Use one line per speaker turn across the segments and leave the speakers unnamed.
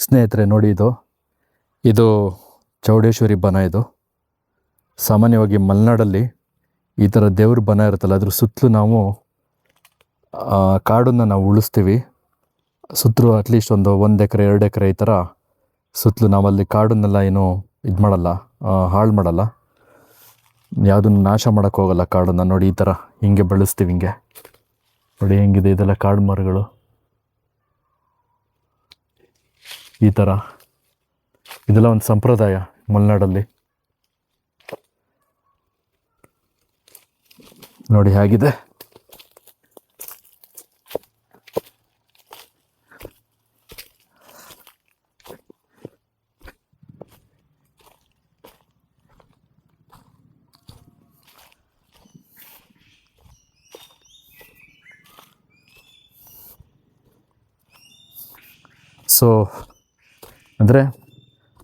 ಸ್ನೇಹಿತರೆ ನೋಡಿ, ಇದು ಚೌಡೇಶ್ವರಿ ಬನ. ಇದು ಸಾಮಾನ್ಯವಾಗಿ ಮಲೆನಾಡಲ್ಲಿ ಈ ಥರ ದೇವ್ರ ಬನ ಇರುತ್ತಲ್ಲ, ಅದ್ರ ಸುತ್ತಲೂ ನಾವು ಕಾಡನ್ನು ನಾವು ಉಳಿಸ್ತೀವಿ. ಸುತ್ತಲೂ ಅಟ್ಲೀಸ್ಟ್ ಒಂದು ಎಕರೆ 2 ಎಕರೆ ಈ ಥರ ಸುತ್ತಲೂ ನಾವಲ್ಲಿ ಕಾಡನ್ನೆಲ್ಲ ಏನು ಇದು ಮಾಡಲ್ಲ, ಹಾಳು ಮಾಡಲ್ಲ, ಯಾವುದನ್ನು ನಾಶ ಮಾಡೋಕ್ಕೆ ಹೋಗಲ್ಲ ಕಾಡನ್ನು. ನೋಡಿ ಈ ಥರ ಹಿಂಗೆ ಬೆಳೆಸ್ತೀವಿ. ಹಿಂಗೆ ನೋಡಿ ಹೆಂಗಿದೆ ಇದೆಲ್ಲ ಕಾಡು ಮರಗಳು. ಈ ಥರ ಇದೆಲ್ಲ ಒಂದು ಸಂಪ್ರದಾಯ ಮಲೆನಾಡಲ್ಲಿ. ನೋಡಿ ಹೇಗಿದೆ. ಸೊ ಅಂದರೆ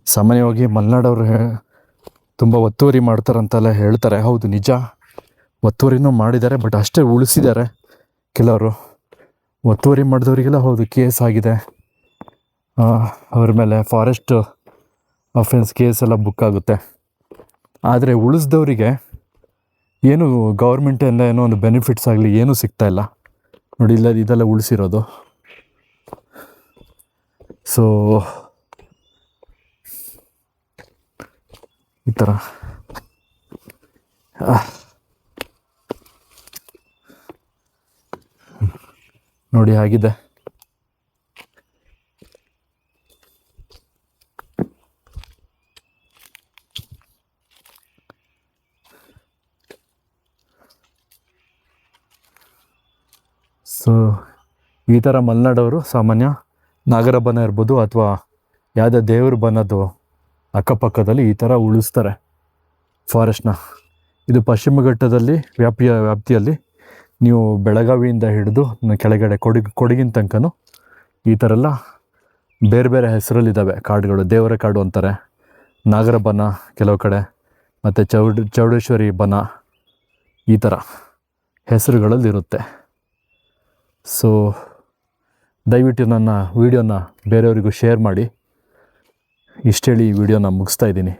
ಸಾಮಾನ್ಯವಾಗಿ ಮಲೆನಾಡವರು ತುಂಬ ಒತ್ತುವರಿ ಮಾಡ್ತಾರಂತೆಲ್ಲ ಹೇಳ್ತಾರೆ. ಹೌದು, ನಿಜ, ಒತ್ತುವರಿನೂ ಮಾಡಿದ್ದಾರೆ, ಬಟ್ ಅಷ್ಟೇ ಉಳಿಸಿದ್ದಾರೆ. ಕೆಲವರು ಒತ್ತುವರಿ ಮಾಡಿದವರಿಗೆಲ್ಲ ಹೌದು ಕೇಸ್ ಆಗಿದೆ, ಅವ್ರ ಮೇಲೆ ಫಾರೆಸ್ಟ್ ಅಫೆನ್ಸ್ ಕೇಸ್ ಎಲ್ಲ ಬುಕ್ ಆಗುತ್ತೆ. ಆದರೆ ಉಳಿಸ್ದವರಿಗೆ ಏನು ಗೌರ್ಮೆಂಟಿಂದ ಏನೋ ಒಂದು ಬೆನಿಫಿಟ್ಸ್ ಆಗಲಿ ಏನೂ ಸಿಗ್ತಾಯಿಲ್ಲ. ನೋಡಿ ಇದೆಲ್ಲ ಉಳಿಸಿರೋದು. ಸೊ ಈ ಥರ ನೋಡಿ ಆಗಿದೆ. ಸೊ ಈ ಥರ ಮಲೆನಾಡವರು ಸಾಮಾನ್ಯ ನಾಗರ ಬನ ಇರ್ಬೋದು ಅಥವಾ ಯಾವುದೇ ದೇವ್ರ ಬನದ್ದು ಅಕ್ಕಪಕ್ಕದಲ್ಲಿ ಈ ಥರ ಉಳಿಸ್ತಾರೆ ಫಾರೆಸ್ಟ್ನ. ಇದು ಪಶ್ಚಿಮ ಘಟ್ಟದಲ್ಲಿ ವ್ಯಾಪ್ತಿಯಲ್ಲಿ ನೀವು ಬೆಳಗಾವಿಯಿಂದ ಹಿಡಿದು ಕೆಳಗಡೆ ಕೊಡಗಿನ ತನಕನೂ ಈ ಥರ ಎಲ್ಲ ಬೇರೆ ಬೇರೆ ಹೆಸರಲ್ಲಿದ್ದಾವೆ ಕಾಡುಗಳು. ದೇವರ ಕಾಡು ಅಂತಾರೆ, ನಾಗರ ಬನ ಕೆಲವು ಕಡೆ, ಮತ್ತು ಚೌಡೇಶ್ವರಿ ಬನ, ಈ ಥರ ಹೆಸರುಗಳಲ್ಲಿರುತ್ತೆ. ಸೊ ದಯವಿಟ್ಟು ನನ್ನ ವೀಡಿಯೋನ ಬೇರೆಯವರಿಗೂ ಶೇರ್ ಮಾಡಿ. ಇಷ್ಟೇಳಿ ಈ ವಿಡಿಯೋನ ಮುಗಿಸ್ತಾ ಇದ್ದೀನಿ.